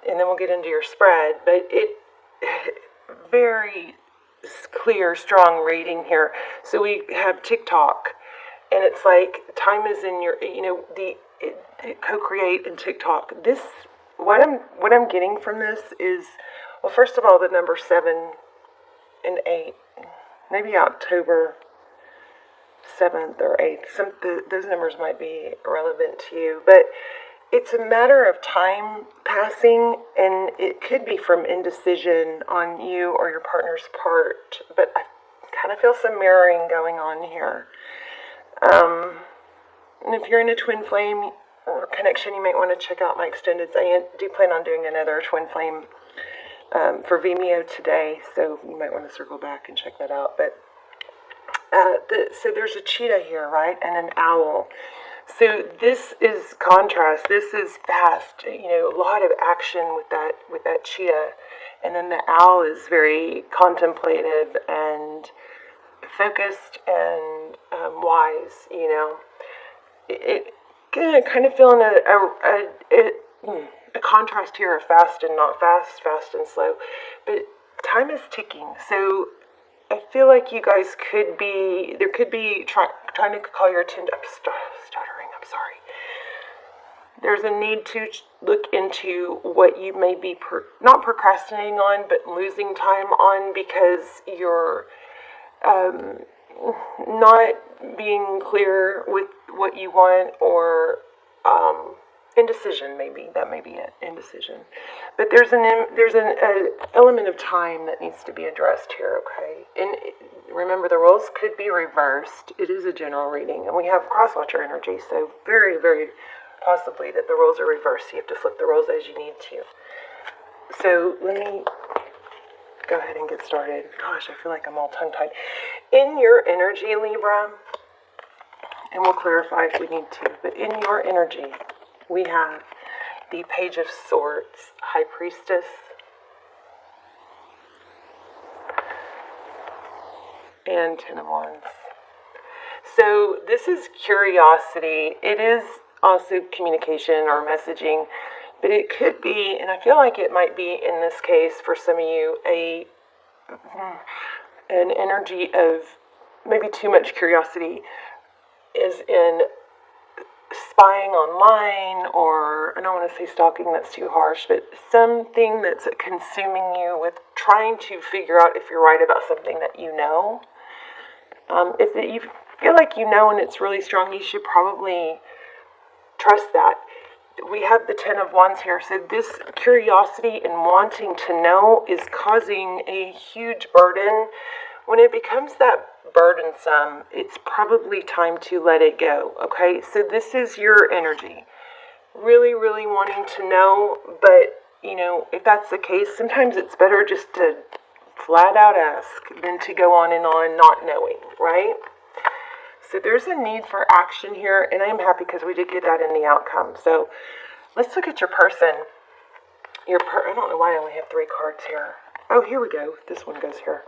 and then we'll get into your spread. But it very clear, strong reading here. So we have TikTok, and it's like time is in your, co-create in TikTok. This, what I'm getting from this is, well, first of all, the number 7 and 8, maybe October 7th or 8th. Those numbers might be relevant to you, but it's a matter of time passing, and it could be from indecision on you or your partner's part, but I kind of feel some mirroring going on here. And if you're in a twin flame or connection, you might want to check out my extended. I do plan on doing another twin flame for Vimeo today, so you might want to circle back and check that out. But so there's a cheetah here, right, and an owl. So this is contrast. This is fast. A lot of action with that cheetah, and then the owl is very contemplative and focused and wise. It kind of feeling a contrast here of fast and not fast, fast and slow. But time is ticking, so I feel like you guys could be trying to call your attention. I'm stuttering. I'm sorry. There's a need to look into what you may be not procrastinating on, but losing time on because you're not being clear with what you want, or indecision. Maybe that may be it. Indecision, but there's an element of time that needs to be addressed here. Okay, and remember, the roles could be reversed. It is a general reading, and we have cross-watcher energy, so very, very possibly that the roles are reversed. You have to flip the roles as you need to. So let me go ahead and get started. Gosh, I feel like I'm all tongue-tied. In your energy, Libra, and we'll clarify if we need to, but in your energy, we have the Page of Swords, High Priestess, and 10 of Wands. So this is curiosity. It is also communication or messaging, but it could be, and I feel like it might be in this case for some of you, an energy of maybe too much curiosity is in spying online, or I don't want to say stalking, that's too harsh, but something that's consuming you with trying to figure out if you're right about something that you know. If you feel like you know and it's really strong, you should probably trust that. We have the 10 of Wands here, so this curiosity and wanting to know is causing a huge burden. When it becomes that burdensome, it's probably time to let it go, okay? So this is your energy. Really, really wanting to know, but, if that's the case, sometimes it's better just to flat out ask than to go on and on not knowing, right? So there's a need for action here, and I'm happy because we did get that in the outcome. So let's look at your person. I don't know why I only have 3 cards here. Oh, here we go. This one goes here.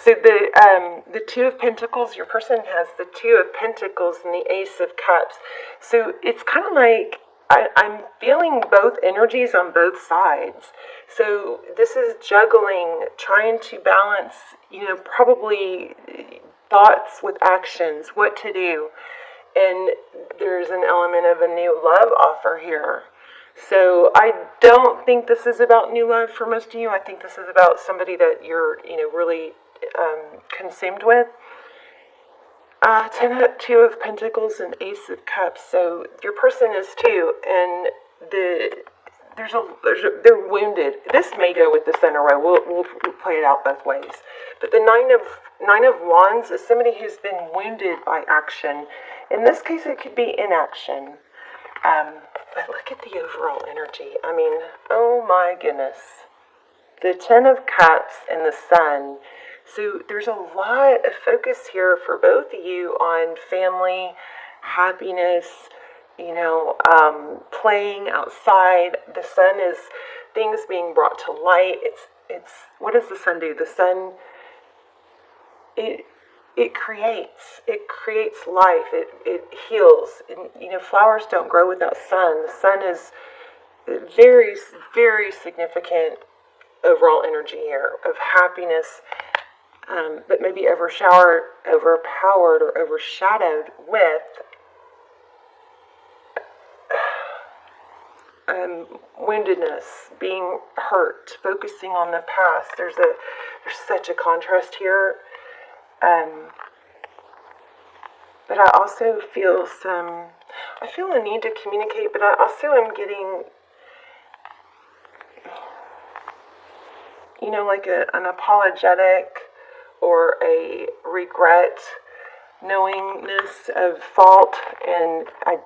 So the 2 of Pentacles, your person has the 2 of Pentacles and the Ace of Cups. So it's kind of like I'm feeling both energies on both sides. So this is juggling, trying to balance, probably thoughts with actions, what to do. And there's an element of a new love offer here. So I don't think this is about new love for most of you. I think this is about somebody that you're, really consumed with. 2 of Pentacles and Ace of Cups. So your person is too, and they're wounded. This may go with the center row. We'll play it out both ways. But the 9 of Wands is somebody who's been wounded by action. In this case, it could be inaction. But look at the overall energy. I mean, oh my goodness. The 10 of Cups and the Sun. So there's a lot of focus here for both of you on family, happiness, playing outside. The Sun is things being brought to light. It's what does the Sun do? The Sun, it creates life. It heals. And, flowers don't grow without sun. The sun is very, very significant overall energy here of happiness, but maybe overpowered or overshadowed with woundedness, being hurt, focusing on the past. There's such a contrast here. But I also feel a need to communicate, but I also am getting, like an apologetic or a regret, knowingness of fault. And I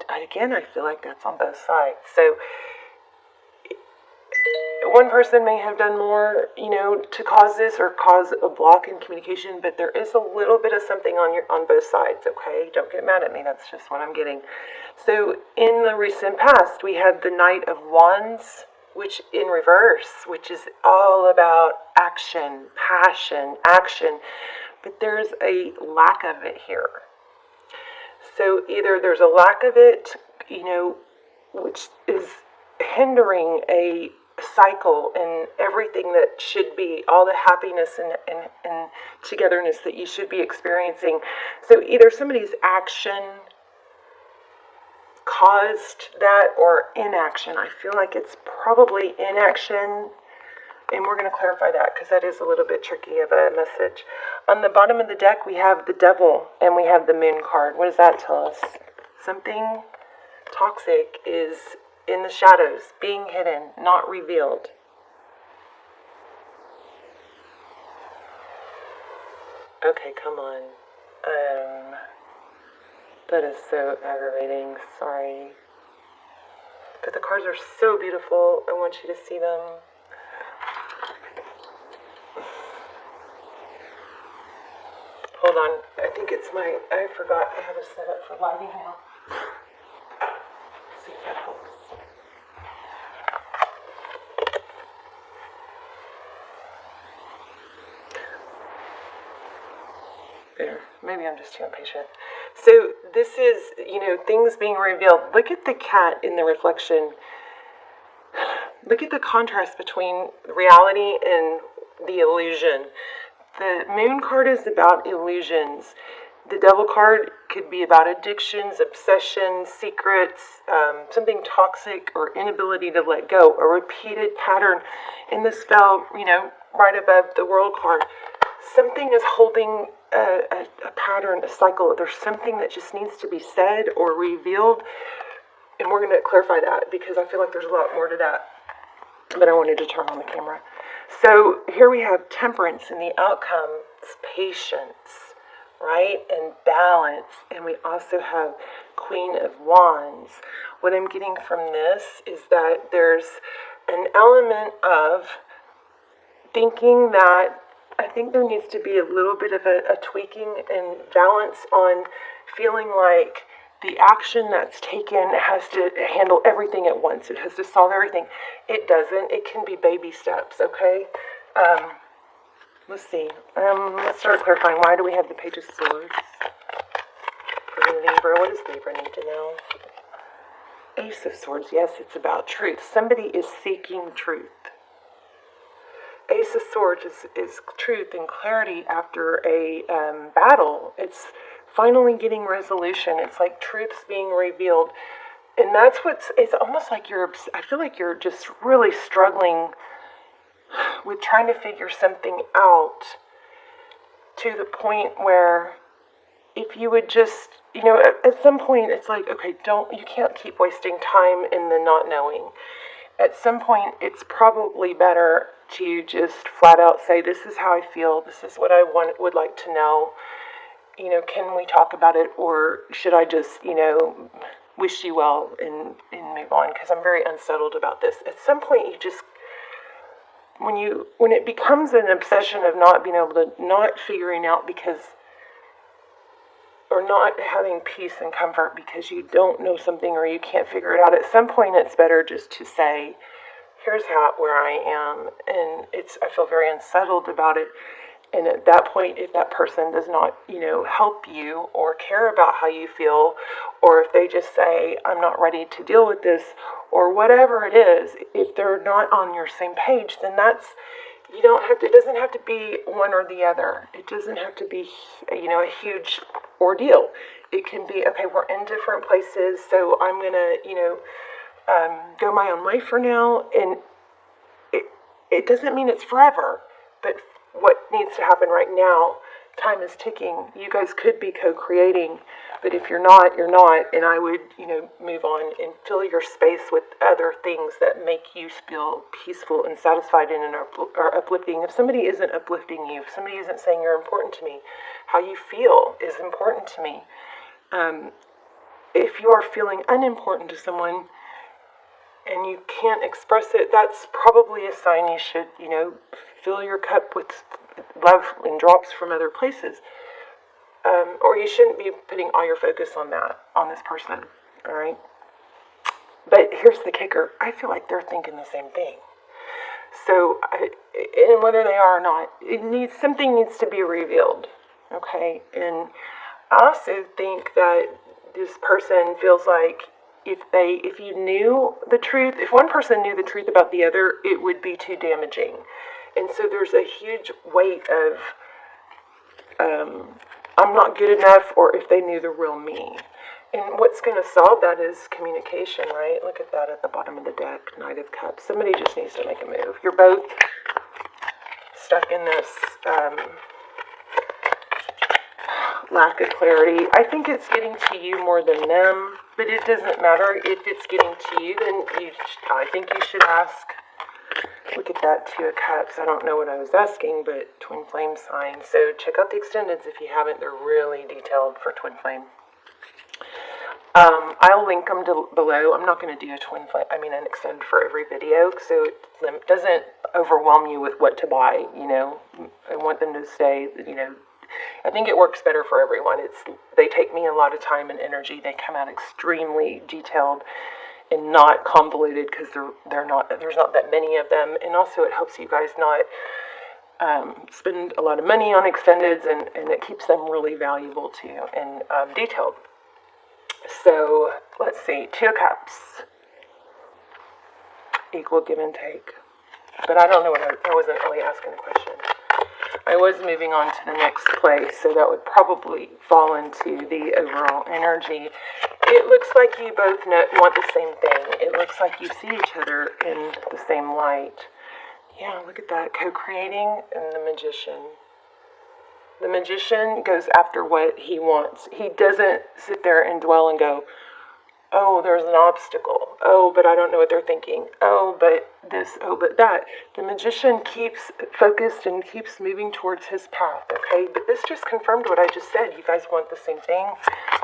feel like that's on both sides. So one person may have done more, to cause this or cause a block in communication, but there is a little bit of something on both sides, okay? Don't get mad at me, that's just what I'm getting. So in the recent past, we had the Knight of Wands, which in reverse, which is all about action, passion, action, but there's a lack of it here. So either there's a lack of it, which is hindering a cycle and everything that should be, all the happiness and togetherness that you should be experiencing. So either somebody's action caused that or inaction. I feel like it's probably inaction, and we're going to clarify that because that is a little bit tricky of a message. On the bottom of the deck, we have the Devil and we have the Moon card. What does that tell us? Something toxic is in the shadows, being hidden, not revealed. Okay, come on. That is so aggravating. Sorry. But the cards are so beautiful. I want you to see them. Hold on. I think it's I forgot I have it set up for lighting now. Let's see if that helps. There. Maybe I'm just too impatient. So this is, things being revealed. Look at the cat in the reflection. Look at the contrast between reality and the illusion. The Moon card is about illusions. The Devil card could be about addictions, obsessions, secrets, something toxic or inability to let go, a repeated pattern. In the spell, right above the World card, something is holding a pattern, a cycle. There's something that just needs to be said or revealed. And we're going to clarify that because I feel like there's a lot more to that. But I wanted to turn on the camera. So here we have Temperance, and the outcome is patience, right? And balance. And we also have Queen of Wands. What I'm getting from this is that there's an element of thinking that I think there needs to be a little bit of a tweaking and balance on feeling like the action that's taken has to handle everything at once. It has to solve everything. It doesn't. It can be baby steps, okay? Let's see. Let's start clarifying. Why do we have the Page of Swords? For Libra, what does Libra need to know? Ace of Swords, yes, it's about truth. Somebody is seeking truth. Ace of Swords is truth and clarity after a battle. It's finally getting resolution. It's like truth's being revealed. And that's it's almost like I feel like you're just really struggling with trying to figure something out to the point where if you would just, at some point it's like, okay, you can't keep wasting time in the not knowing. At some point, it's probably better to just flat out say, this is how I feel, this is what I would like to know. Can we talk about it, or should I just, wish you well and move on? Because I'm very unsettled about this. At some point, you just, when it becomes an obsession of not being able to, not figuring out or not having peace and comfort because you don't know something or you can't figure it out, at some point it's better just to say, here's where I am, and I feel very unsettled about it. And at that point, if that person does not, help you or care about how you feel or if they just say, I'm not ready to deal with this, or whatever it is, if they're not on your same page, then that's, you don't have to, it doesn't have to be one or the other. It doesn't have to be, a huge ordeal. It can be, okay, we're in different places, so I'm going to, go my own way for now. And it doesn't mean it's forever, but what needs to happen right now, time is ticking. You guys could be co-creating, but if you're not, you're not. And I would, move on and fill your space with other things that make you feel peaceful and satisfied and are uplifting. If somebody isn't uplifting you, if somebody isn't saying you're important to me, how you feel is important to me. If you are feeling unimportant to someone and you can't express it, that's probably a sign you should, fill your cup with love and drops from other places. Or you shouldn't be putting all your focus on this person, all right? But here's the kicker. I feel like they're thinking the same thing. So, and whether they are or not, something needs to be revealed, okay? And I also think that this person feels like if you knew the truth, if one person knew the truth about the other, it would be too damaging. And so there's a huge weight of, I'm not good enough, or if they knew the real me. And what's going to solve that is communication, right? Look at that at the bottom of the deck, Knight of Cups. Somebody just needs to make a move. You're both stuck in this lack of clarity. I think it's getting to you more than them, but it doesn't matter if it's getting to you. Then I think you should ask. Look at that, Two of Cups. I don't know what I was asking, but twin flame sign. So check out the extendeds if you haven't. They're really detailed for twin flame. I'll link them below. I'm not going to do an extend for every video, so it doesn't overwhelm you with what to buy. I want them to stay. I think it works better for everyone. They take me a lot of time and energy. They come out extremely detailed and not convoluted because there's not that many of them. And also it helps you guys not spend a lot of money on extendeds, and it keeps them really valuable to you and detailed. So let's see, Two of Cups, equal give and take. But I don't know I wasn't really asking a question. I was moving on to the next place, so that would probably fall into the overall energy. It looks like you both want the same thing. It looks like you see each other in the same light. Yeah, look at that, co-creating and the Magician. The Magician goes after what he wants. He doesn't sit there and dwell and go, oh, there's an obstacle. Oh, but I don't know what they're thinking. Oh, but this. Oh, but that. The Magician keeps focused and keeps moving towards his path, okay? But this just confirmed what I just said. You guys want the same thing,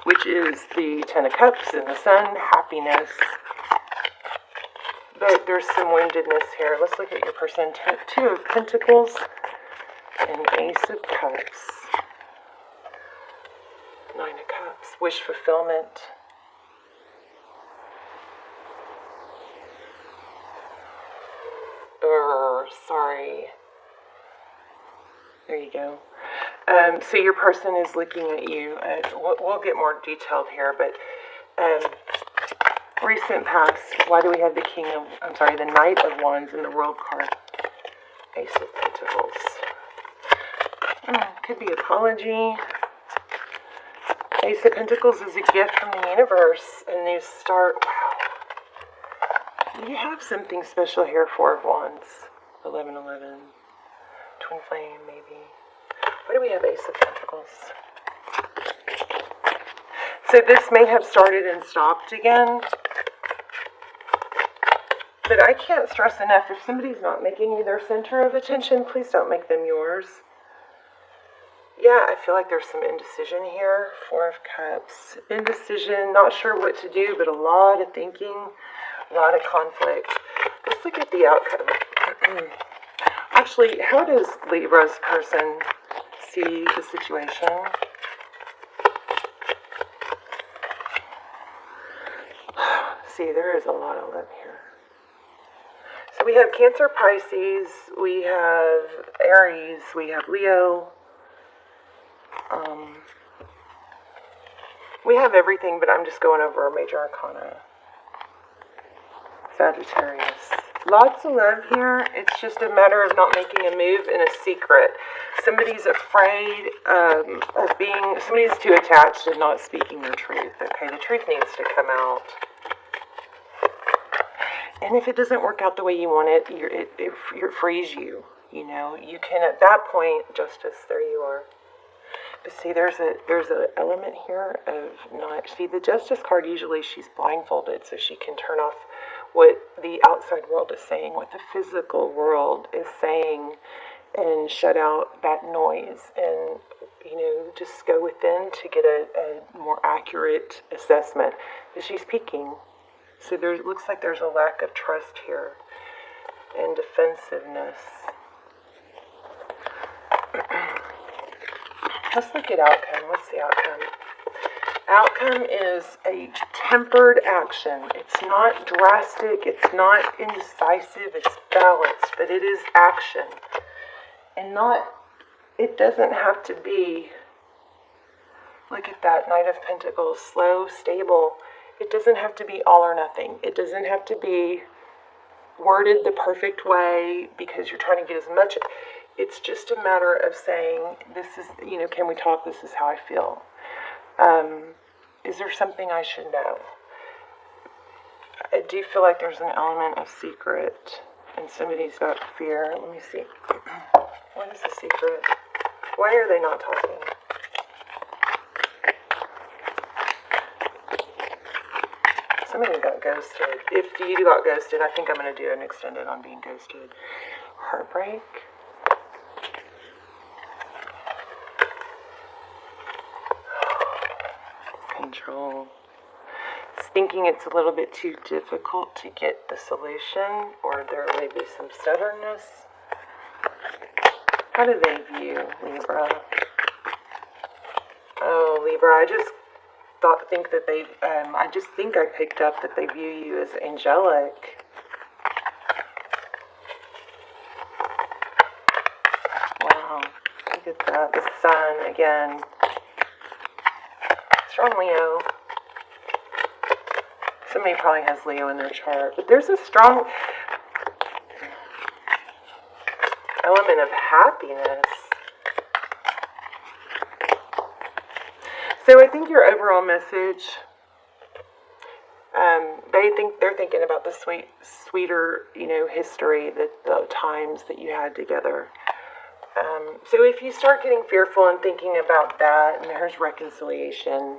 which is the Ten of Cups and the Sun, happiness. But there's some woundedness here. Let's look at your person. Two of Pentacles and Ace of Cups. Nine of Cups. Wish fulfillment. Sorry. There you go. So your person is looking at you. We'll get more detailed here, but recent past. Why do we have the the Knight of Wands in the World card? Ace of Pentacles. Could be apology. Ace of Pentacles is a gift from the universe, a new start. Wow. You have something special here. Four of Wands. 1111. Twin flame, maybe. Why do we have Ace of Pentacles? So this may have started and stopped again. But I can't stress enough, if somebody's not making you their center of attention, please don't make them yours. Yeah, I feel like there's some indecision here. Four of Cups. Indecision, not sure what to do, but a lot of thinking, a lot of conflict. Let's look at the outcome. Actually, how does Libra's person see the situation? See, there is a lot of love here. So we have Cancer, Pisces, we have Aries, we have Leo. We have everything, but I'm just going over a major arcana. Sagittarius. Lots of love here. It's just a matter of not making a move in a secret. Somebody's afraid somebody's too attached and not speaking their truth. Okay, the truth needs to come out. And if it doesn't work out the way you want it, it frees you. You know, you can at that point, justice, there you are. But see, there's an element here of not, see, the justice card, usually she's blindfolded so she can turn off what the outside world is saying, what the physical world is saying, and shut out that noise and, you know, just go within to get a more accurate assessment. But she's peeking. So there looks like there's a lack of trust here and defensiveness. Let's look at outcome. What's the outcome? Outcome is a tempered action. It's not drastic. It's not indecisive. It's balanced, but it is action. And it doesn't have to be, look at that Knight of Pentacles, slow, stable. It doesn't have to be all or nothing. It doesn't have to be worded the perfect way because you're trying to get as much. It's just a matter of saying, this is, you know, can we talk? This is how I feel. Is there something I should know? I do feel like there's an element of secret and somebody's got fear. Let me see. What is the secret? Why are they not talking? Somebody got ghosted. If you got ghosted, I think I'm going to do an extended on being ghosted. Heartbreak. Control. It's thinking it's a little bit too difficult to get the solution, or there may be some stubbornness. How do they view Libra? Oh, Libra, I just think that I picked up that they view you as angelic. Wow, look at that. The sun again. Strong Leo. Somebody probably has Leo in their chart, but there's a strong element of happiness. So I think your overall message, they're thinking about the sweeter, you know, history, the times that you had together. So if you start getting fearful and thinking about that, and there's reconciliation,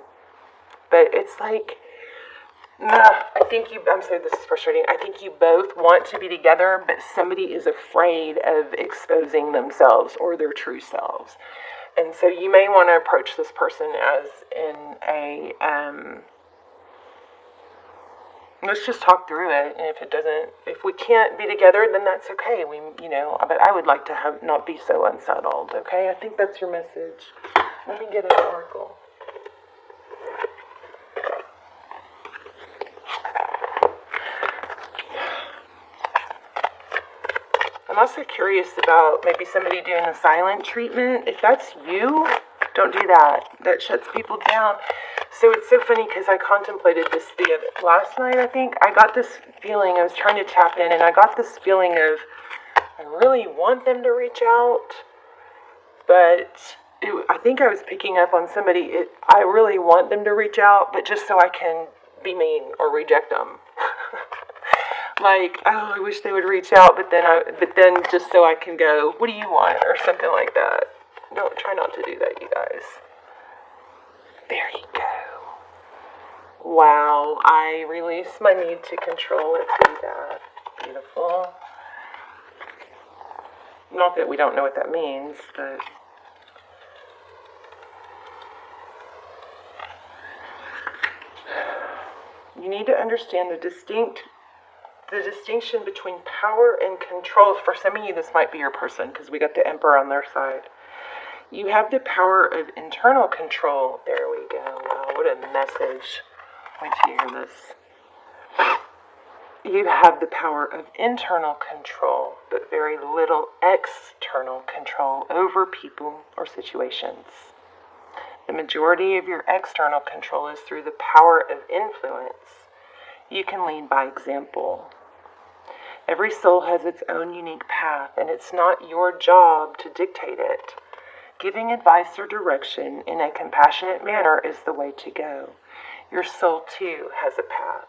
but it's like, I'm sorry, this is frustrating. I think you both want to be together, but somebody is afraid of exposing themselves or their true selves. And so you may want to approach this person as in a, let's just talk through it. And if we can't be together, then that's okay. But I would like to not be so unsettled. Okay. I think that's your message. Let me get an oracle. I'm also curious about maybe somebody doing a silent treatment. If that's you, don't do that. That shuts people down. So it's so funny because I contemplated this last night, I think. I got this feeling, I was trying to tap in, and I got this feeling of, I really want them to reach out, but I think I was picking up on somebody, I really want them to reach out, but just so I can be mean or reject them. Like, oh, I wish they would reach out, but then just so I can go, what do you want, or something like that. Try not to do that, you guys. There you go. Wow, I release my need to control it through that. Beautiful. Not that we don't know what that means, but you need to understand the distinction between power and control. For some of you, this might be your person, because we got the Emperor on their side. You have the power of internal control. There we go. Wow, what a message. Wait till you hear this. You have the power of internal control, but very little external control over people or situations. The majority of your external control is through the power of influence. You can lead by example. Every soul has its own unique path, and it's not your job to dictate it. Giving advice or direction in a compassionate manner is the way to go. Your soul, too, has a path,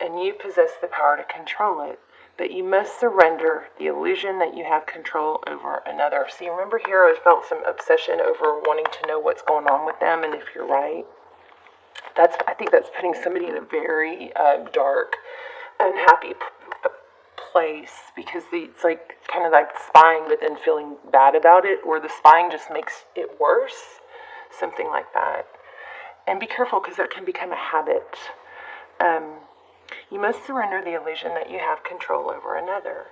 and you possess the power to control it. But you must surrender the illusion that you have control over another. See, remember here I felt some obsession over wanting to know what's going on with them, and if you're right. I think that's putting somebody in a very dark, unhappy place, because it's like kind of like spying but then feeling bad about it, or the spying just makes it worse, something like that. And be careful, because that can become a habit. You must surrender the illusion that you have control over another.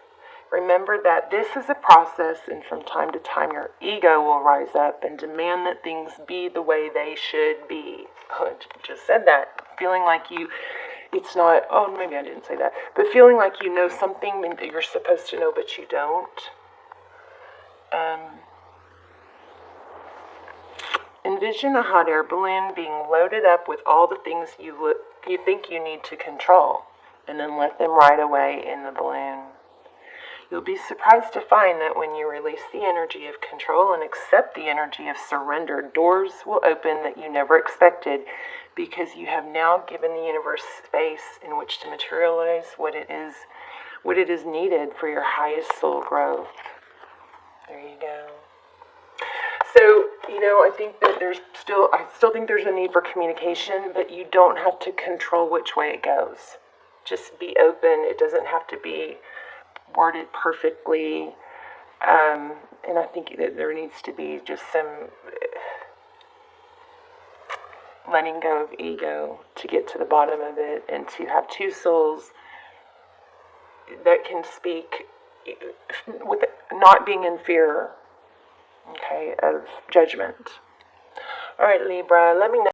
Remember that this is a process, and from time to time your ego will rise up and demand that things be the way they should be. Oh, I just said that. Feeling like it's not, oh, maybe I didn't say that, but feeling like you know something that you're supposed to know but you don't. Envision a hot air balloon being loaded up with all the things you think you need to control, and then let them ride away in the balloon. You'll be surprised to find that when you release the energy of control and accept the energy of surrender, doors will open that you never expected, because you have now given the universe space in which to materialize what it is needed for your highest soul growth. There you go. So, I think that I still think there's a need for communication, but you don't have to control which way it goes. Just be open. It doesn't have to be worded perfectly. And I think that there needs to be just some letting go of ego to get to the bottom of it, and to have two souls that can speak with not being in fear, okay, of judgment. All right, Libra, let me know.